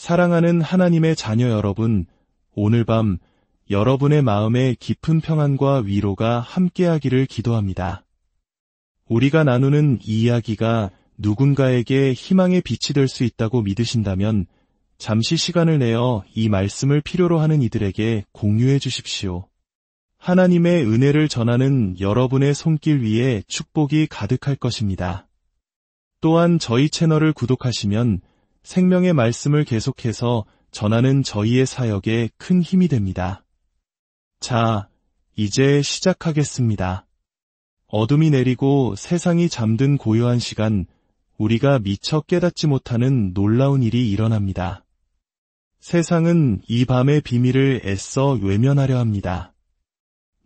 사랑하는 하나님의 자녀 여러분, 오늘 밤 여러분의 마음에 깊은 평안과 위로가 함께하기를 기도합니다. 우리가 나누는 이 이야기가 누군가에게 희망의 빛이 될 수 있다고 믿으신다면 잠시 시간을 내어 이 말씀을 필요로 하는 이들에게 공유해 주십시오. 하나님의 은혜를 전하는 여러분의 손길 위에 축복이 가득할 것입니다. 또한 저희 채널을 구독하시면 생명의 말씀을 계속해서 전하는 저희의 사역에 큰 힘이 됩니다. 자, 이제 시작하겠습니다. 어둠이 내리고 세상이 잠든 고요한 시간, 우리가 미처 깨닫지 못하는 놀라운 일이 일어납니다. 세상은 이 밤의 비밀을 애써 외면하려 합니다.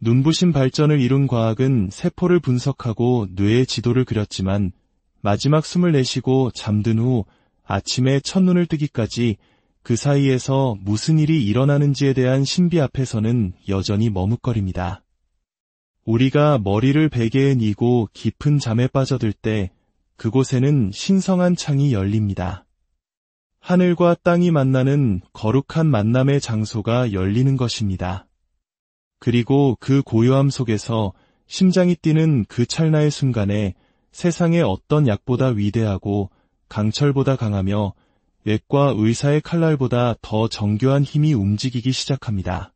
눈부신 발전을 이룬 과학은 세포를 분석하고 뇌의 지도를 그렸지만 마지막 숨을 내쉬고 잠든 후 아침에 첫눈을 뜨기까지 그 사이에서 무슨 일이 일어나는지에 대한 신비 앞에서는 여전히 머뭇거립니다. 우리가 머리를 베개에 뉘고 깊은 잠에 빠져들 때 그곳에는 신성한 창이 열립니다. 하늘과 땅이 만나는 거룩한 만남의 장소가 열리는 것입니다. 그리고 그 고요함 속에서 심장이 뛰는 그 찰나의 순간에 세상의 어떤 약보다 위대하고 강철보다 강하며 외과 의사의 칼날보다 더 정교한 힘이 움직이기 시작합니다.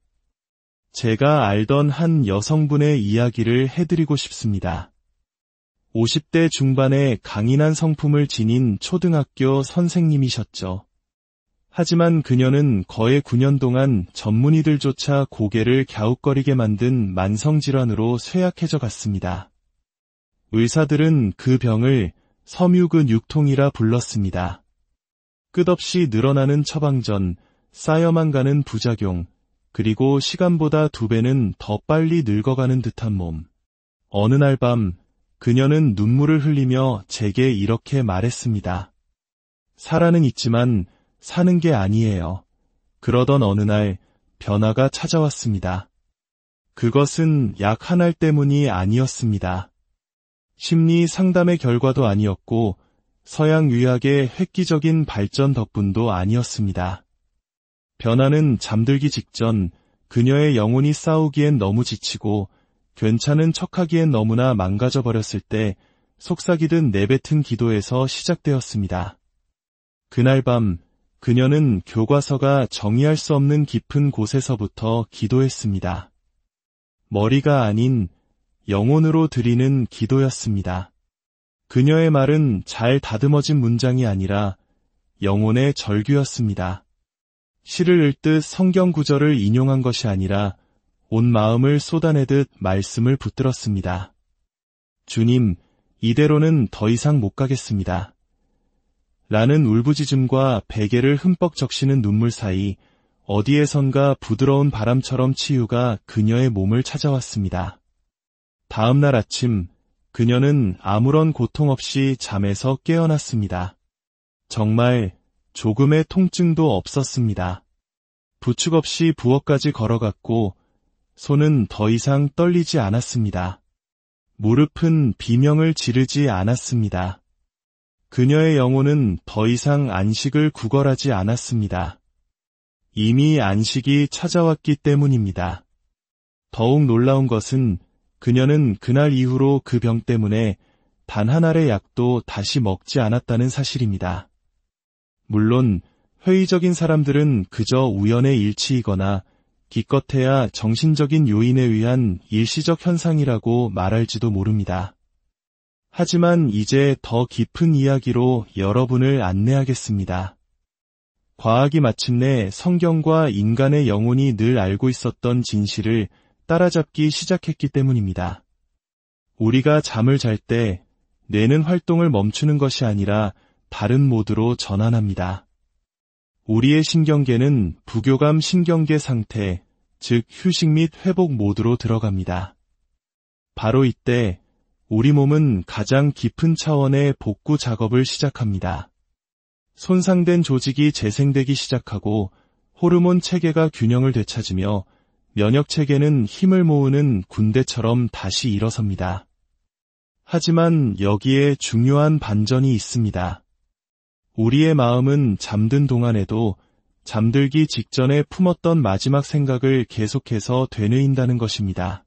제가 알던 한 여성분의 이야기를 해드리고 싶습니다. 50대 중반의 강인한 성품을 지닌 초등학교 선생님이셨죠. 하지만 그녀는 거의 9년 동안 전문의들조차 고개를 갸웃거리게 만든 만성질환으로 쇠약해져 갔습니다. 의사들은 그 병을 섬유근 육통이라 불렀습니다. 끝없이 늘어나는 처방전, 쌓여만 가는 부작용, 그리고 시간보다 2배는 더 빨리 늙어가는 듯한 몸. 어느 날 밤, 그녀는 눈물을 흘리며 제게 이렇게 말했습니다. 살아는 있지만 사는 게 아니에요. 그러던 어느 날 변화가 찾아왔습니다. 그것은 약 한 알 때문이 아니었습니다. 심리 상담의 결과도 아니었고 서양 의학의 획기적인 발전 덕분도 아니었습니다. 변화는 잠들기 직전 그녀의 영혼이 싸우기엔 너무 지치고 괜찮은 척하기엔 너무나 망가져버렸을 때 속삭이듯 내뱉은 기도에서 시작되었습니다. 그날 밤 그녀는 교과서가 정의할 수 없는 깊은 곳에서부터 기도했습니다. 머리가 아닌 영혼으로 드리는 기도였습니다. 그녀의 말은 잘 다듬어진 문장이 아니라 영혼의 절규였습니다. 시를 읽듯 성경 구절을 인용한 것이 아니라 온 마음을 쏟아내듯 말씀을 붙들었습니다. 주님, 이대로는 더 이상 못 가겠습니다. 라는 울부짖음과 베개를 흠뻑 적시는 눈물 사이 어디에선가 부드러운 바람처럼 치유가 그녀의 몸을 찾아왔습니다. 다음 날 아침, 그녀는 아무런 고통 없이 잠에서 깨어났습니다. 정말 조금의 통증도 없었습니다. 부축 없이 부엌까지 걸어갔고 손은 더 이상 떨리지 않았습니다. 무릎은 비명을 지르지 않았습니다. 그녀의 영혼은 더 이상 안식을 구걸하지 않았습니다. 이미 안식이 찾아왔기 때문입니다. 더욱 놀라운 것은 그녀는 그날 이후로 그 병 때문에 단 한 알의 약도 다시 먹지 않았다는 사실입니다. 물론 회의적인 사람들은 그저 우연의 일치이거나 기껏해야 정신적인 요인에 의한 일시적 현상이라고 말할지도 모릅니다. 하지만 이제 더 깊은 이야기로 여러분을 안내하겠습니다. 과학이 마침내 성경과 인간의 영혼이 늘 알고 있었던 진실을 따라잡기 시작했기 때문입니다. 우리가 잠을 잘 때 뇌는 활동을 멈추는 것이 아니라 다른 모드로 전환합니다. 우리의 신경계는 부교감 신경계 상태, 즉 휴식 및 회복 모드로 들어갑니다. 바로 이때 우리 몸은 가장 깊은 차원의 복구 작업을 시작합니다. 손상된 조직이 재생되기 시작하고 호르몬 체계가 균형을 되찾으며 면역 체계는 힘을 모으는 군대처럼 다시 일어섭니다. 하지만 여기에 중요한 반전이 있습니다. 우리의 마음은 잠든 동안에도 잠들기 직전에 품었던 마지막 생각을 계속해서 되뇌인다는 것입니다.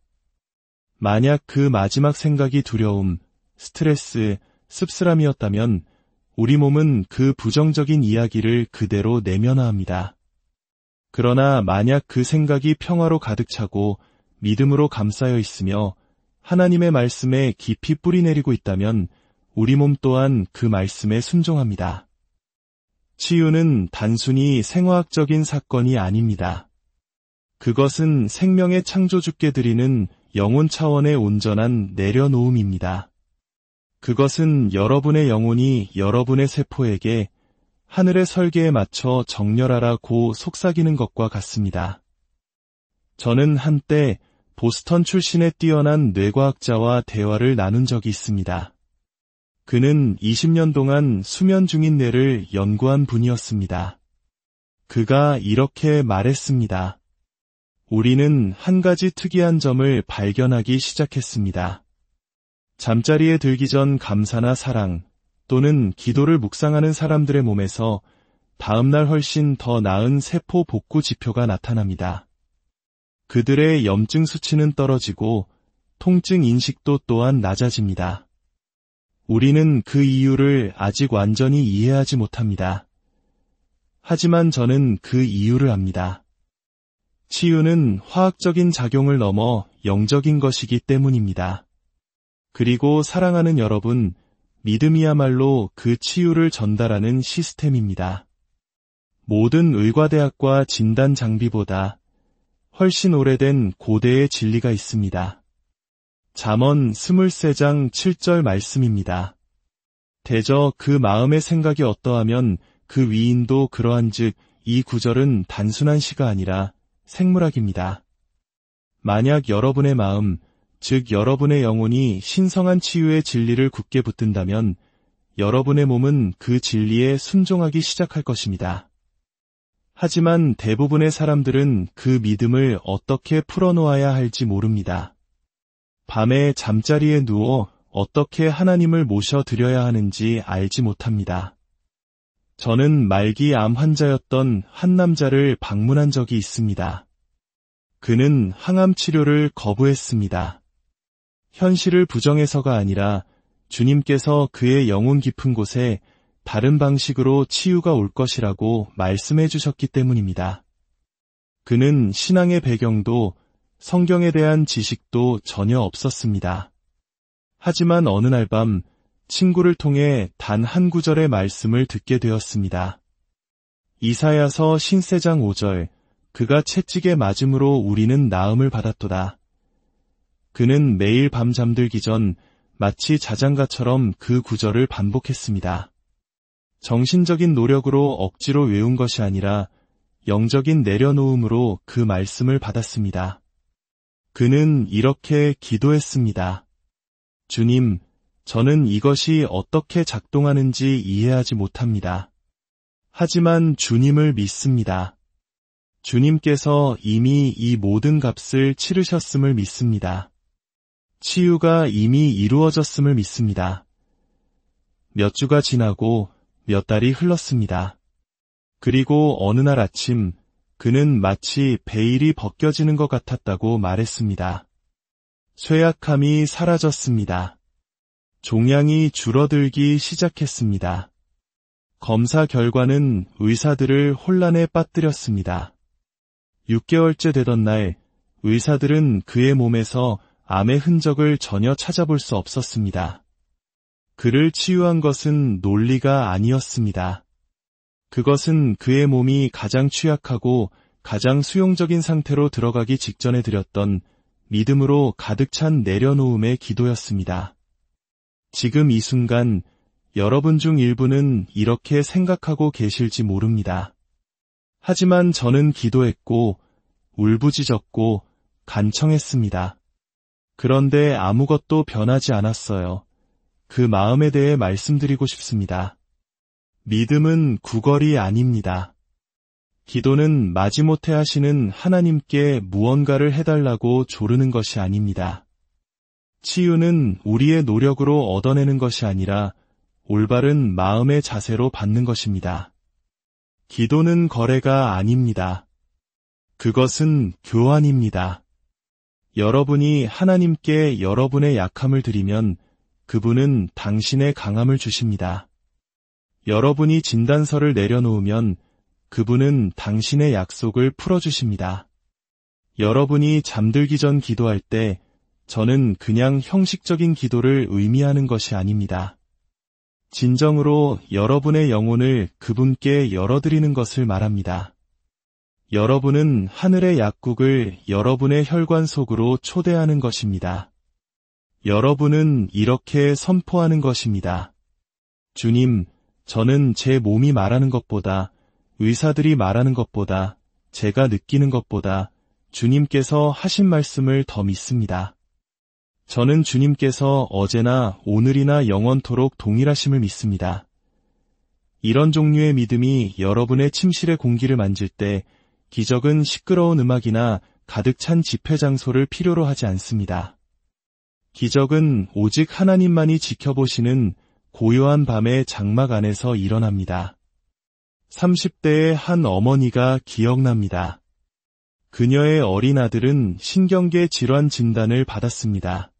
만약 그 마지막 생각이 두려움, 스트레스, 씁쓸함이었다면 우리 몸은 그 부정적인 이야기를 그대로 내면화합니다. 그러나 만약 그 생각이 평화로 가득 차고 믿음으로 감싸여 있으며 하나님의 말씀에 깊이 뿌리내리고 있다면 우리 몸 또한 그 말씀에 순종합니다. 치유는 단순히 생화학적인 사건이 아닙니다. 그것은 생명의 창조주께 드리는 영혼 차원의 온전한 내려놓음입니다. 그것은 여러분의 영혼이 여러분의 세포에게 하늘의 설계에 맞춰 정렬하라고 속삭이는 것과 같습니다. 저는 한때 보스턴 출신의 뛰어난 뇌과학자와 대화를 나눈 적이 있습니다. 그는 20년 동안 수면 중인 뇌를 연구한 분이었습니다. 그가 이렇게 말했습니다. 우리는 한 가지 특이한 점을 발견하기 시작했습니다. 잠자리에 들기 전 감사나 사랑 또는 기도를 묵상하는 사람들의 몸에서 다음날 훨씬 더 나은 세포 복구 지표가 나타납니다. 그들의 염증 수치는 떨어지고 통증 인식도 또한 낮아집니다. 우리는 그 이유를 아직 완전히 이해하지 못합니다. 하지만 저는 그 이유를 압니다. 치유는 화학적인 작용을 넘어 영적인 것이기 때문입니다. 그리고 사랑하는 여러분, 믿음이야말로 그 치유를 전달하는 시스템입니다. 모든 의과대학과 진단 장비보다 훨씬 오래된 고대의 진리가 있습니다. 잠언 23장 7절 말씀입니다. 대저 그 마음의 생각이 어떠하면 그 위인도 그러한즉 이 구절은 단순한 시가 아니라 생물학입니다. 만약 여러분의 마음, 즉 여러분의 영혼이 신성한 치유의 진리를 굳게 붙든다면 여러분의 몸은 그 진리에 순종하기 시작할 것입니다. 하지만 대부분의 사람들은 그 믿음을 어떻게 풀어놓아야 할지 모릅니다. 밤에 잠자리에 누워 어떻게 하나님을 모셔드려야 하는지 알지 못합니다. 저는 말기 암 환자였던 한 남자를 방문한 적이 있습니다. 그는 항암 치료를 거부했습니다. 현실을 부정해서가 아니라 주님께서 그의 영혼 깊은 곳에 다른 방식으로 치유가 올 것이라고 말씀해 주셨기 때문입니다. 그는 신앙의 배경도 성경에 대한 지식도 전혀 없었습니다. 하지만 어느 날 밤 친구를 통해 단 한 구절의 말씀을 듣게 되었습니다. 이사야서 53장 5절, 그가 채찍에 맞음으로 우리는 나음을 받았도다. 그는 매일 밤 잠들기 전 마치 자장가처럼 그 구절을 반복했습니다. 정신적인 노력으로 억지로 외운 것이 아니라 영적인 내려놓음으로 그 말씀을 받았습니다. 그는 이렇게 기도했습니다. 주님, 저는 이것이 어떻게 작동하는지 이해하지 못합니다. 하지만 주님을 믿습니다. 주님께서 이미 이 모든 값을 치르셨음을 믿습니다. 치유가 이미 이루어졌음을 믿습니다. 몇 주가 지나고 몇 달이 흘렀습니다. 그리고 어느 날 아침 그는 마치 베일이 벗겨지는 것 같았다고 말했습니다. 쇠약함이 사라졌습니다. 종양이 줄어들기 시작했습니다. 검사 결과는 의사들을 혼란에 빠뜨렸습니다. 6개월째 되던 날 의사들은 그의 몸에서 암의 흔적을 전혀 찾아볼 수 없었습니다. 그를 치유한 것은 논리가 아니었습니다. 그것은 그의 몸이 가장 취약하고 가장 수용적인 상태로 들어가기 직전에 드렸던 믿음으로 가득 찬 내려놓음의 기도였습니다. 지금 이 순간 여러분 중 일부는 이렇게 생각하고 계실지 모릅니다. 하지만 저는 기도했고 울부짖었고 간청했습니다. 그런데 아무것도 변하지 않았어요. 그 마음에 대해 말씀드리고 싶습니다. 믿음은 구걸이 아닙니다. 기도는 마지못해 하시는 하나님께 무언가를 해달라고 조르는 것이 아닙니다. 치유는 우리의 노력으로 얻어내는 것이 아니라 올바른 마음의 자세로 받는 것입니다. 기도는 거래가 아닙니다. 그것은 교환입니다. 여러분이 하나님께 여러분의 약함을 드리면 그분은 당신의 강함을 주십니다. 여러분이 진단서를 내려놓으면 그분은 당신의 약속을 풀어주십니다. 여러분이 잠들기 전 기도할 때 저는 그냥 형식적인 기도를 의미하는 것이 아닙니다. 진정으로 여러분의 영혼을 그분께 열어드리는 것을 말합니다. 여러분은 하늘의 약국을 여러분의 혈관 속으로 초대하는 것입니다. 여러분은 이렇게 선포하는 것입니다. 주님, 저는 제 몸이 말하는 것보다, 의사들이 말하는 것보다, 제가 느끼는 것보다 주님께서 하신 말씀을 더 믿습니다. 저는 주님께서 어제나 오늘이나 영원토록 동일하심을 믿습니다. 이런 종류의 믿음이 여러분의 침실의 공기를 만질 때 기적은 시끄러운 음악이나 가득 찬 집회 장소를 필요로 하지 않습니다. 기적은 오직 하나님만이 지켜보시는 고요한 밤의 장막 안에서 일어납니다. 30대의 한 어머니가 기억납니다. 그녀의 어린 아들은 신경계 질환 진단을 받았습니다.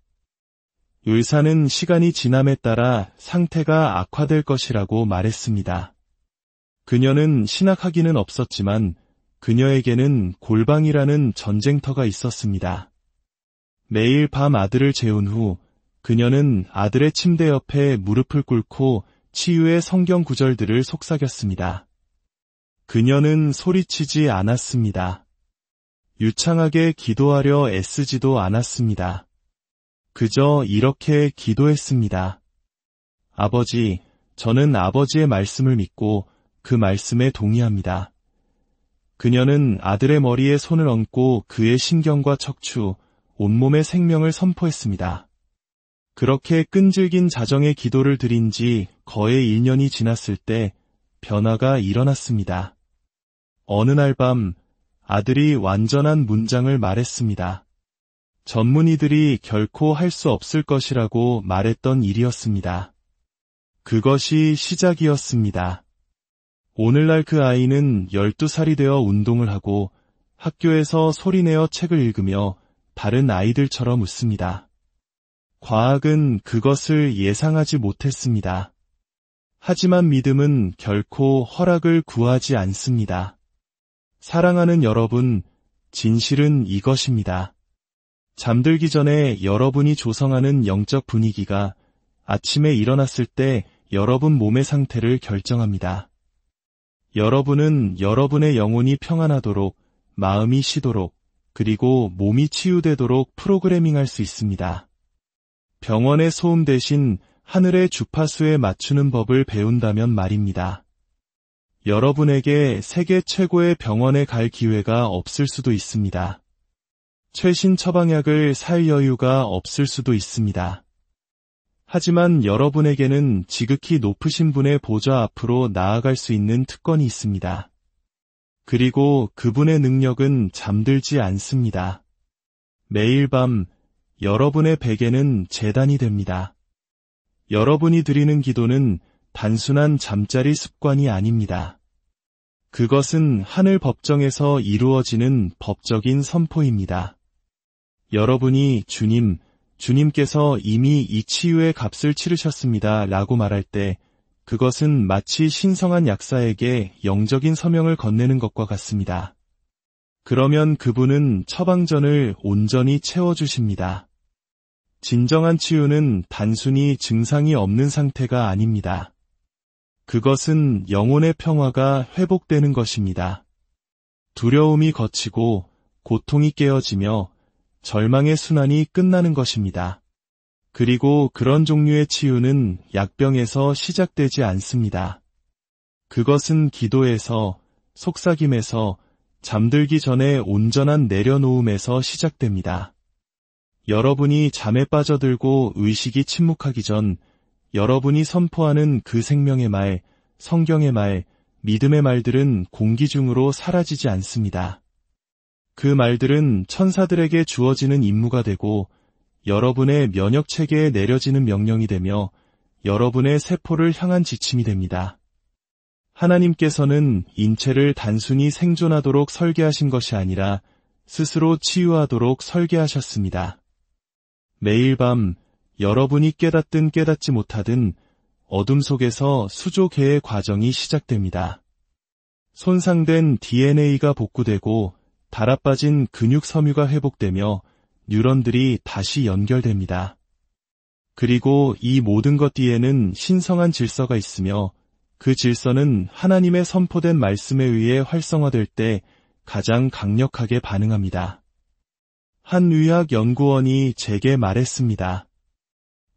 의사는 시간이 지남에 따라 상태가 악화될 것이라고 말했습니다. 그녀는 신학학위는 없었지만 그녀에게는 골방이라는 전쟁터가 있었습니다. 매일 밤 아들을 재운 후 그녀는 아들의 침대 옆에 무릎을 꿇고 치유의 성경 구절들을 속삭였습니다. 그녀는 소리치지 않았습니다. 유창하게 기도하려 애쓰지도 않았습니다. 그저 이렇게 기도했습니다. 아버지, 저는 아버지의 말씀을 믿고 그 말씀에 동의합니다. 그녀는 아들의 머리에 손을 얹고 그의 신경과 척추, 온몸의 생명을 선포했습니다. 그렇게 끈질긴 자정의 기도를 드린 지 거의 1년이 지났을 때 변화가 일어났습니다. 어느 날 밤 아들이 완전한 문장을 말했습니다. 전문의들이 결코 할 수 없을 것이라고 말했던 일이었습니다. 그것이 시작이었습니다. 오늘날 그 아이는 12살이 되어 운동을 하고 학교에서 소리내어 책을 읽으며 다른 아이들처럼 웃습니다. 과학은 그것을 예상하지 못했습니다. 하지만 믿음은 결코 허락을 구하지 않습니다. 사랑하는 여러분, 진실은 이것입니다. 잠들기 전에 여러분이 조성하는 영적 분위기가 아침에 일어났을 때 여러분 몸의 상태를 결정합니다. 여러분은 여러분의 영혼이 평안하도록, 마음이 쉬도록, 그리고 몸이 치유되도록 프로그래밍할 수 있습니다. 병원의 소음 대신 하늘의 주파수에 맞추는 법을 배운다면 말입니다. 여러분에게 세계 최고의 병원에 갈 기회가 없을 수도 있습니다. 최신 처방약을 살 여유가 없을 수도 있습니다. 하지만 여러분에게는 지극히 높으신 분의 보좌 앞으로 나아갈 수 있는 특권이 있습니다. 그리고 그분의 능력은 잠들지 않습니다. 매일 밤 여러분의 베개는 제단이 됩니다. 여러분이 드리는 기도는 단순한 잠자리 습관이 아닙니다. 그것은 하늘 법정에서 이루어지는 법적인 선포입니다. 여러분이 주님께서 이미 이 치유의 값을 치르셨습니다 라고 말할 때 그것은 마치 신성한 약사에게 영적인 서명을 건네는 것과 같습니다. 그러면 그분은 처방전을 온전히 채워주십니다. 진정한 치유는 단순히 증상이 없는 상태가 아닙니다. 그것은 영혼의 평화가 회복되는 것입니다. 두려움이 걷히고 고통이 깨어지며 절망의 순환이 끝나는 것입니다. 그리고 그런 종류의 치유는 약병에서 시작되지 않습니다. 그것은 기도에서, 속삭임에서, 잠들기 전에 온전한 내려놓음에서 시작됩니다. 여러분이 잠에 빠져들고 의식이 침묵하기 전 여러분이 선포하는 그 생명의 말, 성경의 말, 믿음의 말들은 공기 중으로 사라지지 않습니다. 그 말들은 천사들에게 주어지는 임무가 되고 여러분의 면역체계에 내려지는 명령이 되며 여러분의 세포를 향한 지침이 됩니다. 하나님께서는 인체를 단순히 생존하도록 설계하신 것이 아니라 스스로 치유하도록 설계하셨습니다. 매일 밤 여러분이 깨닫든 깨닫지 못하든 어둠 속에서 수조 개의 과정이 시작됩니다. 손상된 DNA가 복구되고 달아빠진 근육 섬유가 회복되며 뉴런들이 다시 연결됩니다. 그리고 이 모든 것 뒤에는 신성한 질서가 있으며 그 질서는 하나님의 선포된 말씀에 의해 활성화될 때 가장 강력하게 반응합니다. 한 의학 연구원이 제게 말했습니다.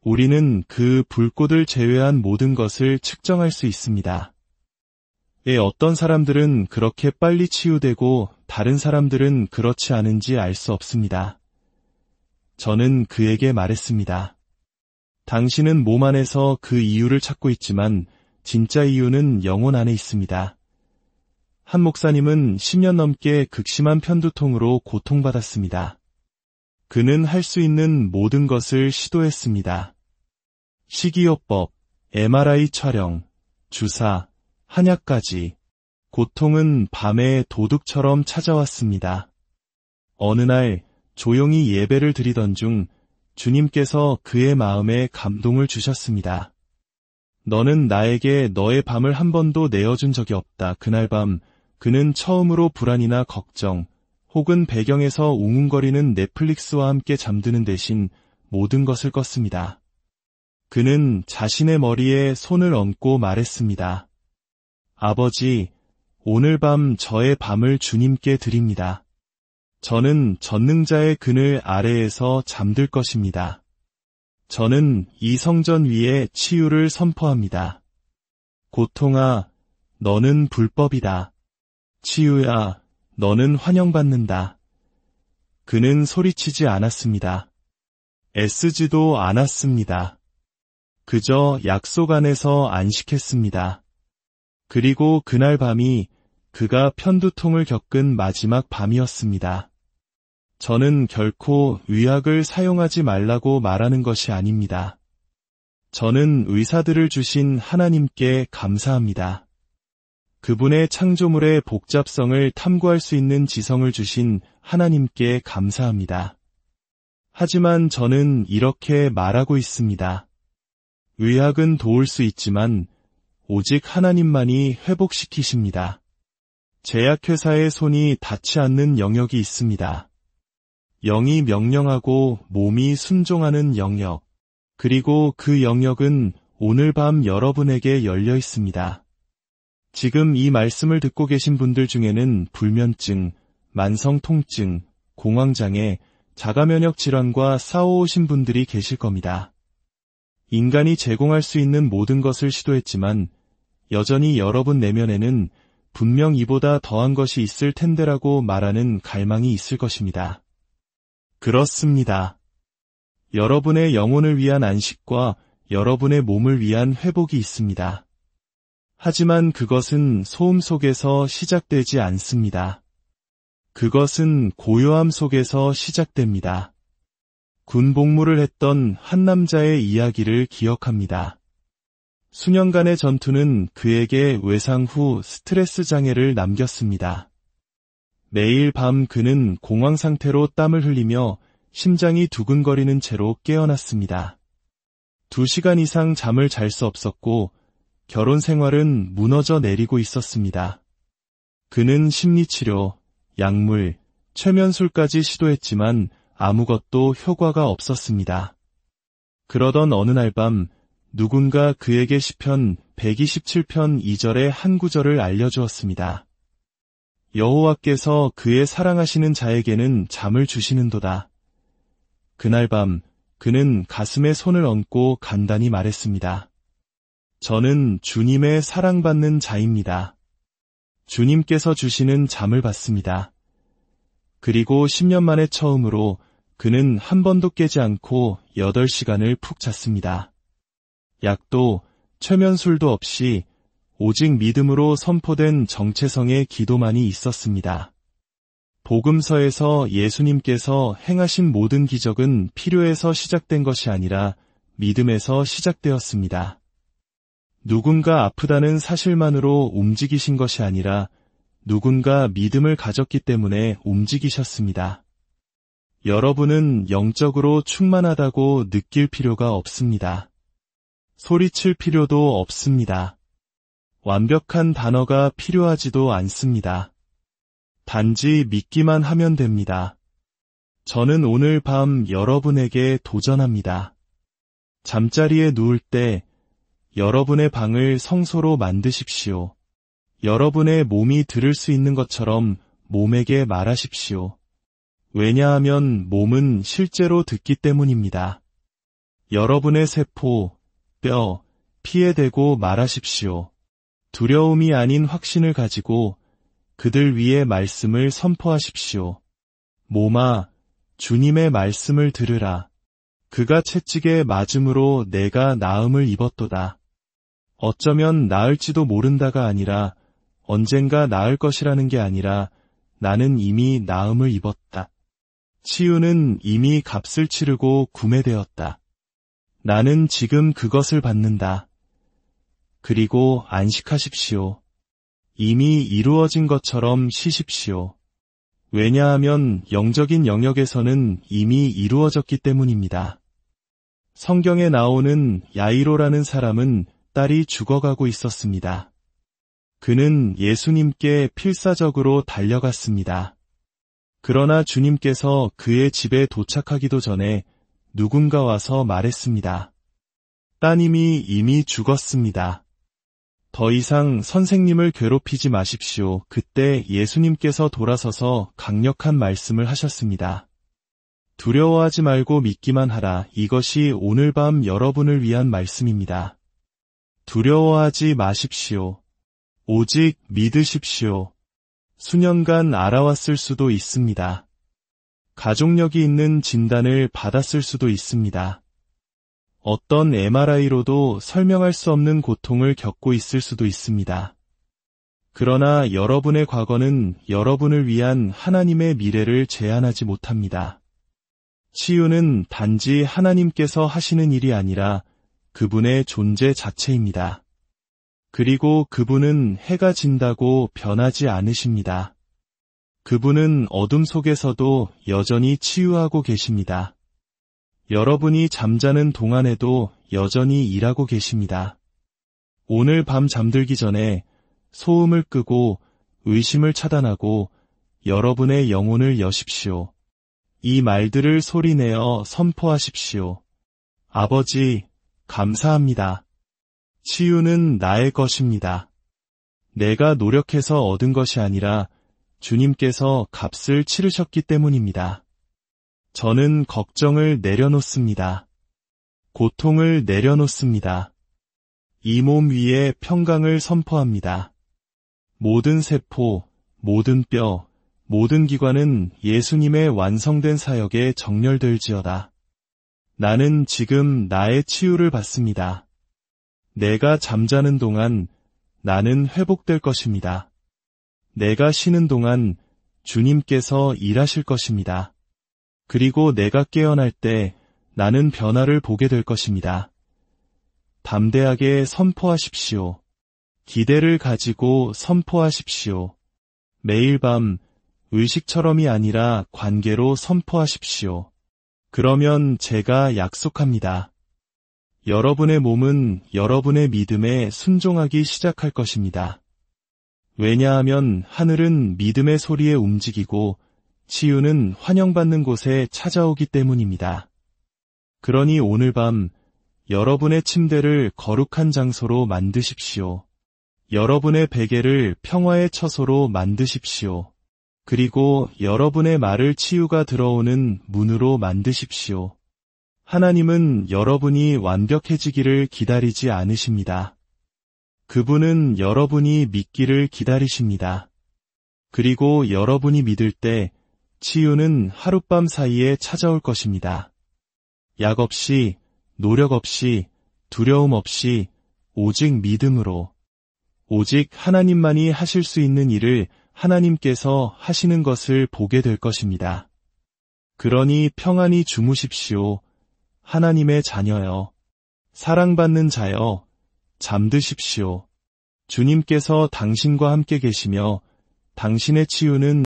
우리는 그 불꽃을 제외한 모든 것을 측정할 수 있습니다. 어떤 사람들은 그렇게 빨리 치유되고 다른 사람들은 그렇지 않은지 알 수 없습니다. 저는 그에게 말했습니다. 당신은 몸 안에서 그 이유를 찾고 있지만 진짜 이유는 영혼 안에 있습니다. 한 목사님은 10년 넘게 극심한 편두통으로 고통받았습니다. 그는 할 수 있는 모든 것을 시도했습니다. 식이요법, MRI 촬영, 주사, 한약까지. 고통은 밤에 도둑처럼 찾아왔습니다. 어느 날 조용히 예배를 드리던 중 주님께서 그의 마음에 감동을 주셨습니다. 너는 나에게 너의 밤을 한 번도 내어준 적이 없다. 그날 밤 그는 처음으로 불안이나 걱정 혹은 배경에서 웅웅거리는 넷플릭스와 함께 잠드는 대신 모든 것을 껐습니다. 그는 자신의 머리에 손을 얹고 말했습니다. 아버지, 오늘 밤 저의 밤을 주님께 드립니다. 저는 전능자의 그늘 아래에서 잠들 것입니다. 저는 이 성전 위에 치유를 선포합니다. 고통아, 너는 불법이다. 치유야, 너는 환영받는다. 그는 소리치지 않았습니다. 애쓰지도 않았습니다. 그저 약속 안에서 안식했습니다. 그리고 그날 밤이 그가 편두통을 겪은 마지막 밤이었습니다. 저는 결코 의학을 사용하지 말라고 말하는 것이 아닙니다. 저는 의사들을 주신 하나님께 감사합니다. 그분의 창조물의 복잡성을 탐구할 수 있는 지성을 주신 하나님께 감사합니다. 하지만 저는 이렇게 말하고 있습니다. 의학은 도울 수 있지만 오직 하나님만이 회복시키십니다. 제약회사의 손이 닿지 않는 영역이 있습니다. 영이 명령하고 몸이 순종하는 영역, 그리고 그 영역은 오늘 밤 여러분에게 열려 있습니다. 지금 이 말씀을 듣고 계신 분들 중에는 불면증, 만성 통증, 공황장애, 자가면역 질환과 싸워오신 분들이 계실 겁니다. 인간이 제공할 수 있는 모든 것을 시도했지만 여전히 여러분 내면에는 분명 이보다 더한 것이 있을 텐데라고 말하는 갈망이 있을 것입니다. 그렇습니다. 여러분의 영혼을 위한 안식과 여러분의 몸을 위한 회복이 있습니다. 하지만 그것은 소음 속에서 시작되지 않습니다. 그것은 고요함 속에서 시작됩니다. 군 복무를 했던 한 남자의 이야기를 기억합니다. 수년간의 전투는 그에게 외상 후 스트레스 장애를 남겼습니다. 매일 밤 그는 공황 상태로 땀을 흘리며 심장이 두근거리는 채로 깨어났습니다. 2시간 이상 잠을 잘 수 없었고 결혼 생활은 무너져 내리고 있었습니다. 그는 심리치료, 약물, 최면술까지 시도했지만 아무것도 효과가 없었습니다. 그러던 어느 날 밤 누군가 그에게 시편 127편 2절의 한 구절을 알려주었습니다. 여호와께서 그의 사랑하시는 자에게는 잠을 주시는도다. 그날 밤 그는 가슴에 손을 얹고 간단히 말했습니다. 저는 주님의 사랑받는 자입니다. 주님께서 주시는 잠을 받습니다. 그리고 10년 만에 처음으로 그는 한 번도 깨지 않고 8시간을 푹 잤습니다. 약도 최면술도 없이 오직 믿음으로 선포된 정체성의 기도만이 있었습니다. 복음서에서 예수님께서 행하신 모든 기적은 필요에서 시작된 것이 아니라 믿음에서 시작되었습니다. 누군가 아프다는 사실만으로 움직이신 것이 아니라 누군가 믿음을 가졌기 때문에 움직이셨습니다. 여러분은 영적으로 충만하다고 느낄 필요가 없습니다. 소리칠 필요도 없습니다. 완벽한 단어가 필요하지도 않습니다. 단지 믿기만 하면 됩니다. 저는 오늘 밤 여러분에게 도전합니다. 잠자리에 누울 때 여러분의 방을 성소로 만드십시오. 여러분의 몸이 들을 수 있는 것처럼 몸에게 말하십시오. 왜냐하면 몸은 실제로 듣기 때문입니다. 여러분의 세포, 뼈, 피에 대고 말하십시오. 두려움이 아닌 확신을 가지고 그들 위에 말씀을 선포하십시오. 몸아, 주님의 말씀을 들으라. 그가 채찍에 맞음으로 내가 나음을 입었도다. 어쩌면 나을지도 모른다가 아니라 언젠가 나을 것이라는 게 아니라 나는 이미 나음을 입었다. 치유는 이미 값을 치르고 구매되었다. 나는 지금 그것을 받는다. 그리고 안식하십시오. 이미 이루어진 것처럼 쉬십시오. 왜냐하면 영적인 영역에서는 이미 이루어졌기 때문입니다. 성경에 나오는 야이로라는 사람은 딸이 죽어가고 있었습니다. 그는 예수님께 필사적으로 달려갔습니다. 그러나 주님께서 그의 집에 도착하기도 전에 누군가 와서 말했습니다. 따님이 이미 죽었습니다. 더 이상 선생님을 괴롭히지 마십시오. 그때 예수님께서 돌아서서 강력한 말씀을 하셨습니다. 두려워하지 말고 믿기만 하라. 이것이 오늘 밤 여러분을 위한 말씀입니다. 두려워하지 마십시오. 오직 믿으십시오. 수년간 알아왔을 수도 있습니다. 가족력이 있는 진단을 받았을 수도 있습니다. 어떤 MRI로도 설명할 수 없는 고통을 겪고 있을 수도 있습니다. 그러나 여러분의 과거는 여러분을 위한 하나님의 미래를 제한하지 못합니다. 치유는 단지 하나님께서 하시는 일이 아니라 그분의 존재 자체입니다. 그리고 그분은 해가 진다고 변하지 않으십니다. 그분은 어둠 속에서도 여전히 치유하고 계십니다. 여러분이 잠자는 동안에도 여전히 일하고 계십니다. 오늘 밤 잠들기 전에 소음을 끄고 의심을 차단하고 여러분의 영혼을 여십시오. 이 말들을 소리내어 선포하십시오. 아버지, 감사합니다. 치유는 나의 것입니다. 내가 노력해서 얻은 것이 아니라 주님께서 값을 치르셨기 때문입니다. 저는 걱정을 내려놓습니다. 고통을 내려놓습니다. 이 몸 위에 평강을 선포합니다. 모든 세포, 모든 뼈, 모든 기관은 예수님의 완성된 사역에 정렬될지어다. 나는 지금 나의 치유를 받습니다. 내가 잠자는 동안 나는 회복될 것입니다. 내가 쉬는 동안 주님께서 일하실 것입니다. 그리고 내가 깨어날 때 나는 변화를 보게 될 것입니다. 담대하게 선포하십시오. 기대를 가지고 선포하십시오. 매일 밤 의식처럼이 아니라 관계로 선포하십시오. 그러면 제가 약속합니다. 여러분의 몸은 여러분의 믿음에 순종하기 시작할 것입니다. 왜냐하면 하늘은 믿음의 소리에 움직이고 치유는 환영받는 곳에 찾아오기 때문입니다. 그러니 오늘 밤 여러분의 침대를 거룩한 장소로 만드십시오. 여러분의 베개를 평화의 처소로 만드십시오. 그리고 여러분의 말을 치유가 들어오는 문으로 만드십시오. 하나님은 여러분이 완벽해지기를 기다리지 않으십니다. 그분은 여러분이 믿기를 기다리십니다. 그리고 여러분이 믿을 때 치유는 하룻밤 사이에 찾아올 것입니다. 약 없이, 노력 없이, 두려움 없이, 오직 믿음으로, 오직 하나님만이 하실 수 있는 일을 하나님께서 하시는 것을 보게 될 것입니다. 그러니 평안히 주무십시오. 하나님의 자녀여, 사랑받는 자여, 잠드십시오. 주님께서 당신과 함께 계시며 당신의 치유는